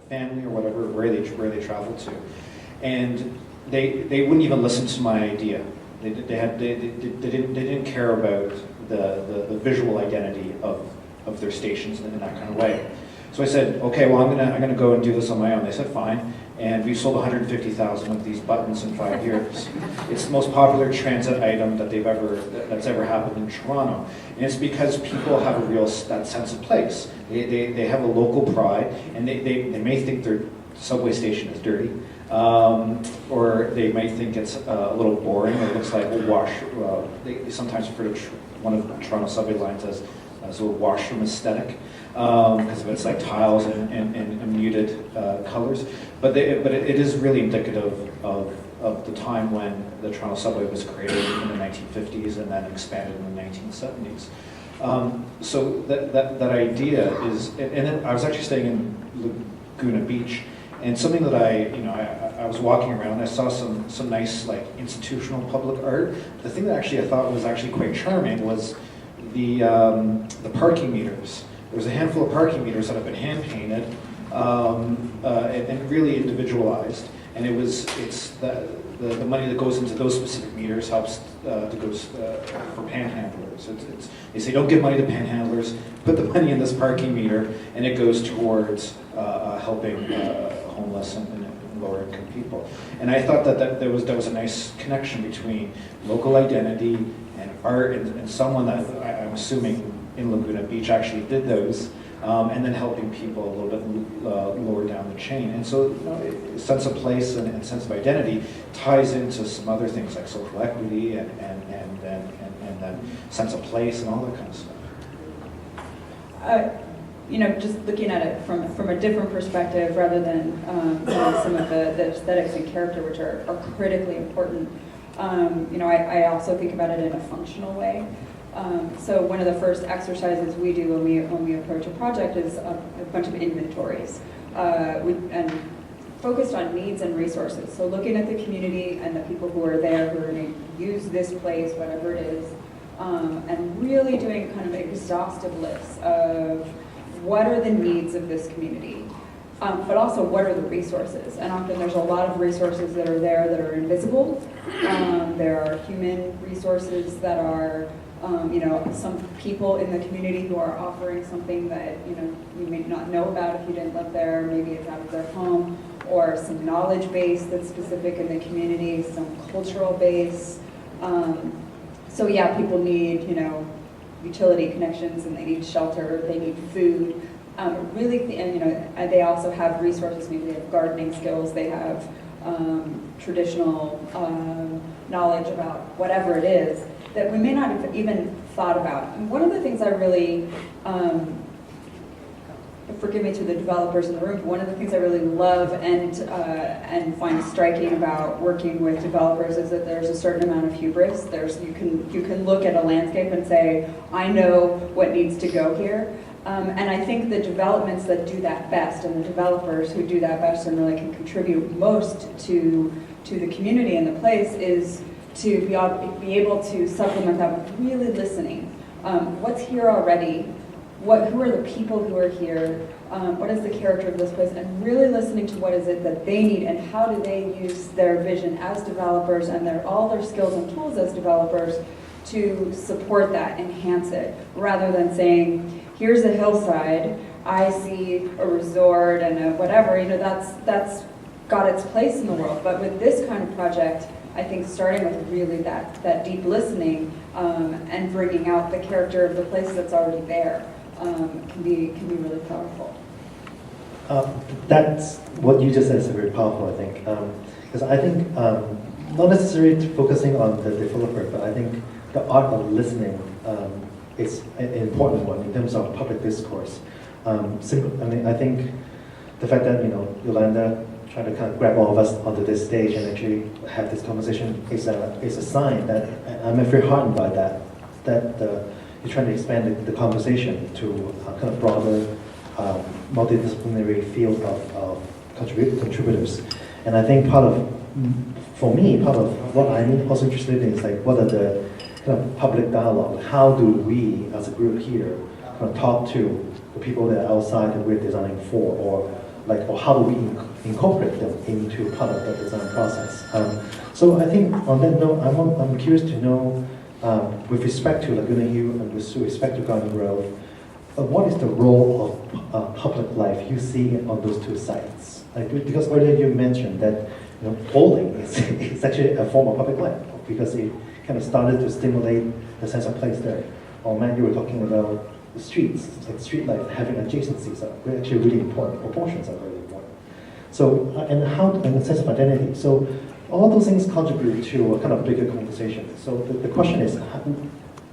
family or whatever, where they traveled to, and they wouldn't even listen to my idea. They didn't care about the visual identity of their stations in that kind of way. So I said, okay, well I'm gonna go and do this on my own. They said fine, and we sold 150,000 of these buttons in 5 years. It's the most popular transit item that's ever happened in Toronto, and it's because people have a real that sense of place. They have a local pride, and they may think their subway station is dirty, or they might think it's a little boring. It looks like a wash. They sometimes refer to one of the Toronto subway lines as a washroom aesthetic, because of its like tiles and muted colors. But it is really indicative of the time when the Toronto subway was created in the 1950s and then expanded in the 1970s. So that idea is, and then I was actually staying in Laguna Beach, and something that I was walking around, I saw some nice like institutional public art. The thing that actually I thought was actually quite charming was the parking meters. There was a handful of parking meters that have been hand painted and really individualized, and it's the money that goes into those specific meters helps to go for panhandlers. They say don't give money to panhandlers, put the money in this parking meter, and it goes towards helping homeless and lower income people. And I thought that there was a nice connection between local identity and art, and someone that I'm assuming in Laguna Beach actually did those, and then helping people a little bit lower down the chain. And so, sense of place and sense of identity ties into some other things like social equity and then sense of place and all that kind of stuff. Just looking at it from a different perspective rather than some of the aesthetics and character, which are critically important. I also think about it in a functional way. So one of the first exercises we do when we approach a project is a bunch of inventories, and focused on needs and resources. So looking at the community and the people who are there who are going to use this place, whatever it is, and really doing kind of exhaustive lists of what are the needs of this community, but also what are the resources. And often there's a lot of resources that are there that are invisible. There are human resources that are some people in the community who are offering something that you may not know about if you didn't live there. Maybe it's out of their home, or some knowledge base that's specific in the community, some cultural base. So yeah, people need utility connections, and they need shelter, they need food. And they also have resources. Maybe they have gardening skills, they have traditional knowledge about whatever it is that we may not have even thought about. And one of the things I really, forgive me to the developers in the room, but one of the things I really love and find striking about working with developers is that there's a certain amount of hubris. You can look at a landscape and say, I know what needs to go here. And I think the developments that do that best, and the developers who do that best and really can contribute most to the community and the place, is to be able to supplement that with really listening. What's here already? Who are the people who are here? What is the character of this place? And really listening to what is it that they need, and how do they use their vision as developers and all their skills and tools as developers to support that, enhance it, rather than saying, here's a hillside, I see a resort and a whatever, that's got its place in the world. But with this kind of project, I think starting with really that deep listening and bringing out the character of the place that's already there can be really powerful. That's what you just said is very powerful, I think. Because I think not necessarily focusing on the developer, but I think the art of listening is an important one in terms of public discourse. I think the fact that Yolanda trying to kind of grab all of us onto this stage and actually have this conversation is a sign that I'm very heartened by that you're trying to expand the conversation to a kind of broader multidisciplinary field of contributors. And I think part of what I'm also interested in is like, what are the kind of public dialogue? How do we as a group here kind of talk to the people that are outside that we're designing for, or like, or how do we incorporate them into part of the design process? So I think on that note, I'm curious to know, with respect to Laguna Hill and with respect to Garden Grove, what is the role of public life you see on those two sites? Because earlier you mentioned that bowling is actually a form of public life because it kind of started to stimulate the sense of place there. Or man, you were talking about the streets, like street life having adjacencies are actually really important. Proportions are really important. So and the sense of identity. So all those things contribute to a kind of bigger conversation. So the question is,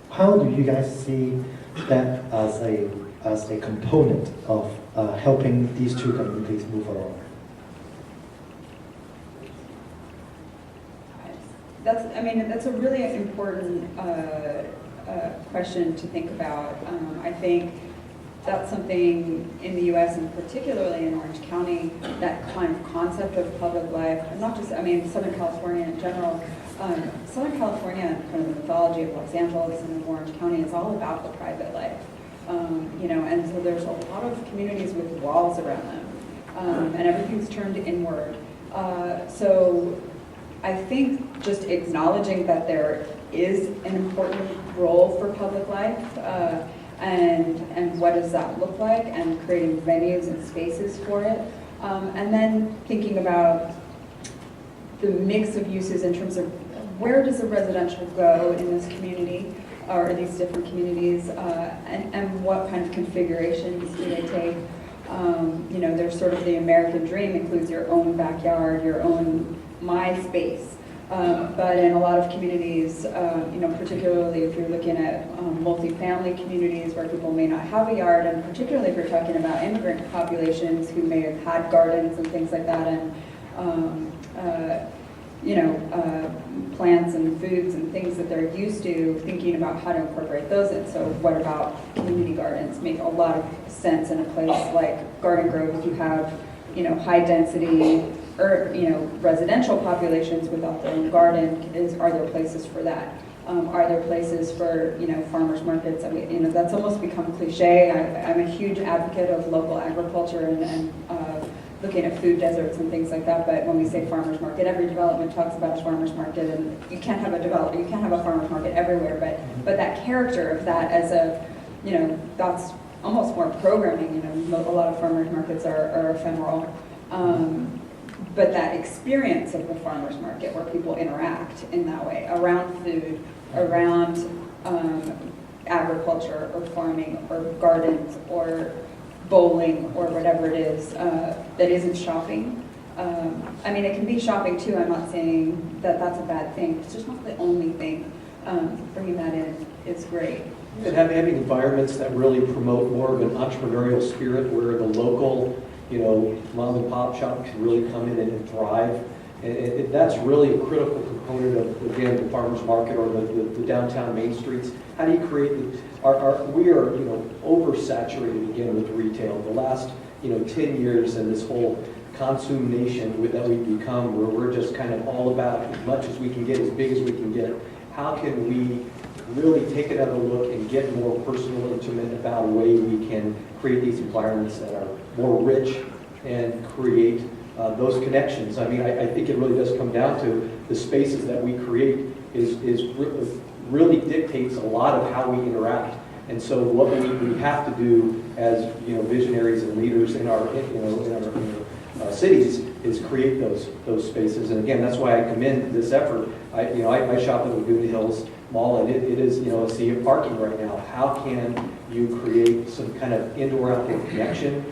how do you guys see that as a component of helping these two communities move along? That's a really important question to think about. I think that's something in the U.S. and particularly in Orange County, that kind of concept of public life, and not just, Southern California in general. Southern California and kind of the mythology of Los Angeles and of Orange County is all about the private life. And so there's a lot of communities with walls around them, and everything's turned inward. So I think just acknowledging that there is an important role for public life, and what does that look like, and creating venues and spaces for it, and then thinking about the mix of uses in terms of where does the residential go in this community, or these different communities, and what kind of configurations do they take. There's sort of the American dream includes your own backyard, your own my space. But in a lot of communities, particularly if you're looking at multifamily communities where people may not have a yard, and particularly if you're talking about immigrant populations who may have had gardens and things like that, and plants and foods and things that they're used to, thinking about how to incorporate those in. So what about community gardens? Make a lot of sense in a place like Garden Grove if you have, high density or residential populations without their own garden. Are there places for that? Are there places for farmers markets? That's almost become cliche. I'm a huge advocate of local agriculture and looking at food deserts and things like that. But when we say farmers market, every development talks about a farmers market, and you can't have a farmers market everywhere. But that character of that as a that's almost more programming. A lot of farmers markets are ephemeral. But that experience of the farmers market where people interact in that way, around food, around agriculture or farming or gardens or bowling or whatever it is, that isn't shopping. It can be shopping too. I'm not saying that that's a bad thing. It's just not the only thing. Bringing that in is great. And having environments that really promote more of an entrepreneurial spirit where the local mom and pop shop can really come in and thrive. And that's really a critical component of, again, the farmers market or the downtown main streets. How do you create we are, oversaturated again with retail. The last, 10 years and this whole consume nation that we've become, where we're just kind of all about as much as we can get, as big as we can get. How can we really take another look and get more personal, intimate about a way we can create these environments that are more rich and create those connections? I think it really does come down to the spaces that we create really dictates a lot of how we interact. And so what we have to do as visionaries and leaders in our cities is create those spaces. And again, that's why I commend this effort. I shop at Laguna Hills Mall, and it is a sea of parking right now. How can you create some kind of indoor-outdoor connection,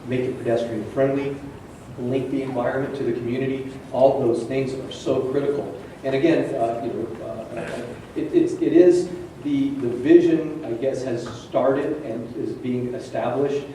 make it pedestrian friendly, link the environment to the community? All of those things are so critical. And again, it is the vision, I guess, has started and is being established.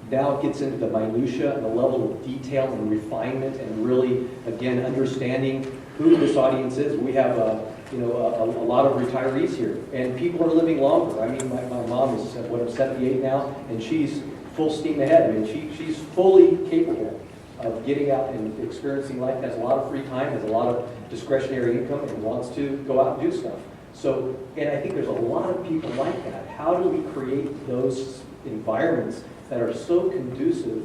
Now it gets into the minutia and the level of detail and refinement, and really, again, understanding who this audience is. We have a lot of retirees here, and people are living longer. My mom is 78 now, and she's full steam ahead. She's fully capable of getting out and experiencing life, has a lot of free time, has a lot of discretionary income, and wants to go out and do stuff. So, and I think there's a lot of people like that. How do we create those environments that are so conducive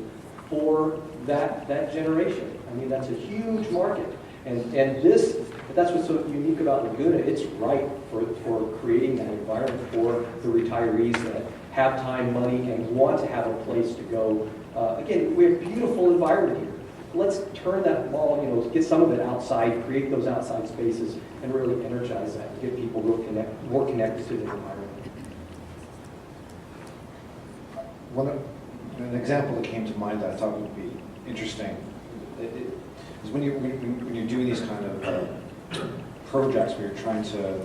for that generation. I mean, that's a huge market. And that's what's so unique about Laguna. It's right for creating that environment for the retirees that have time, money, and want to have a place to go. Again, we have a beautiful environment here. Let's turn that ball, get some of it outside, create those outside spaces, and really energize that, and get people more connected to the environment. An example that came to mind that I thought would be interesting is when you're doing these kind of projects where you're trying to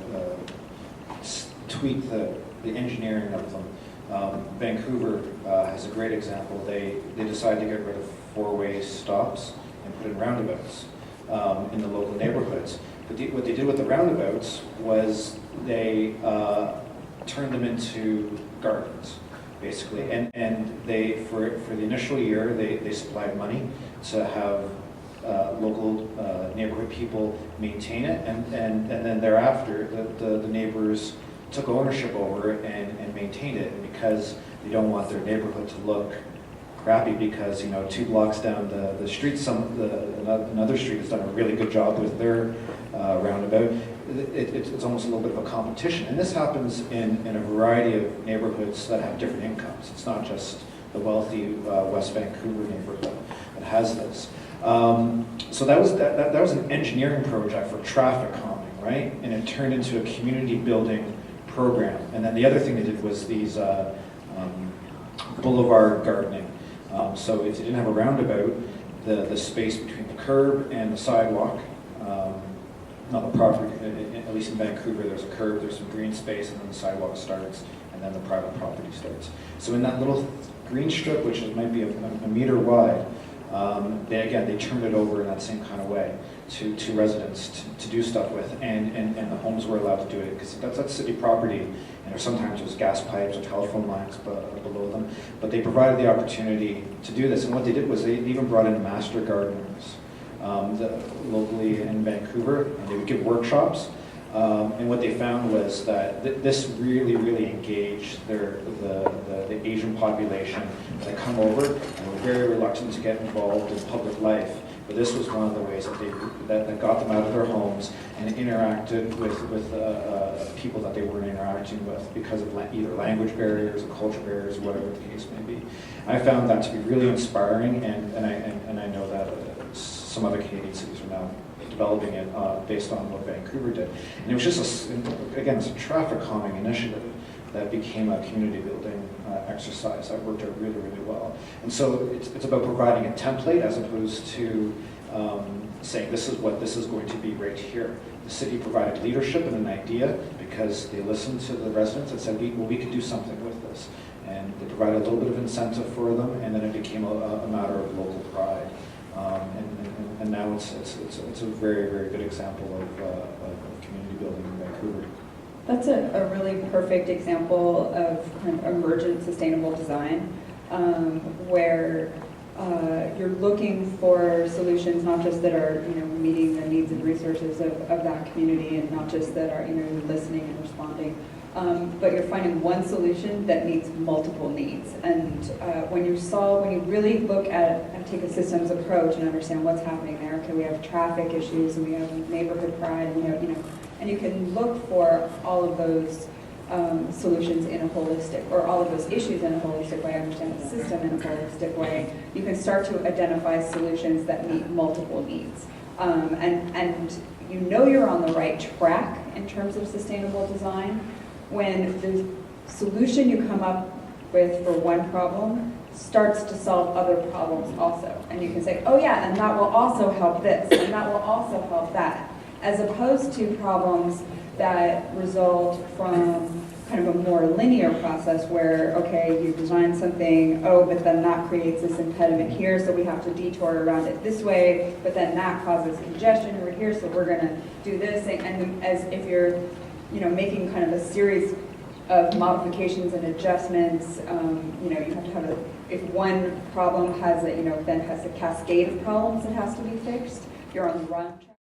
tweak the engineering of them. Vancouver has a great example. They decided to get rid of four-way stops and put in roundabouts in the local neighborhoods. But what they did with the roundabouts was they turned them into gardens, basically. And they, for the initial year, they supplied money to have local neighborhood people maintain it, and then thereafter the neighbors took ownership over it and maintained it, because they don't want their neighborhood to look crappy because 2 blocks down the street another street has done a really good job with their roundabout. It's almost a little bit of a competition, and this happens in a variety of neighborhoods that have different incomes. It's not just the wealthy West Vancouver neighborhood that has this. So that was an engineering project for traffic calming, right? And it turned into a community building program. And then the other thing they did was these boulevard gardening. So if you didn't have a roundabout, the space between the curb and the sidewalk, not the property, at least in Vancouver, there's a curb, there's some green space, and then the sidewalk starts, and then the private property starts. So in that little green strip, which might be a meter wide, they turned it over in that same kind of way to residents to do stuff with, and the homes were allowed to do it because that's city property, and sometimes there's gas pipes or telephone lines below them, but they provided the opportunity to do this. And what they did was they even brought in master gardeners locally in Vancouver, and they would give workshops. And what they found was that this really engaged the Asian population that come over and were very reluctant to get involved in public life. But this was one of the ways that got them out of their homes and interacted with people that they weren't interacting with because of either language barriers or culture barriers, whatever the case may be. I found that to be really inspiring, and I know that some other Canadian cities are now developing it based on what Vancouver did. And it was just, it's a traffic calming initiative that became a community building exercise that worked out really well. And so it's about providing a template as opposed to saying this is going to be right here. The city provided leadership and an idea because they listened to the residents and said, we could do something with this. And they provided a little bit of incentive for them, and then it became a matter of local pride. And now it's a very good example of community building in Vancouver. That's a really perfect example of kind of emergent sustainable design, where you're looking for solutions not just that are meeting the needs and resources of that community, and not just that are you're listening and responding, but you're finding one solution that meets multiple needs. And when you really look at take a systems approach and understand what's happening there. Okay, we have traffic issues, and we have neighborhood pride, and we have and you can look for all of those solutions in a holistic, or all of those issues in a holistic way, understand the system in a holistic way. You can start to identify solutions that meet multiple needs. And you're on the right track in terms of sustainable design when the solution you come up with for one problem starts to solve other problems also. And you can say, oh yeah, and that will also help this, and that will also help that. As opposed to problems that result from kind of a more linear process where, okay, you design something, but then that creates this impediment here, so we have to detour around it this way, but then that causes congestion over here, so we're going to do this thing. And as if you're, making kind of a series of modifications and adjustments, you have to have if one problem has then has a cascade of problems that has to be fixed, you're on the wrong track.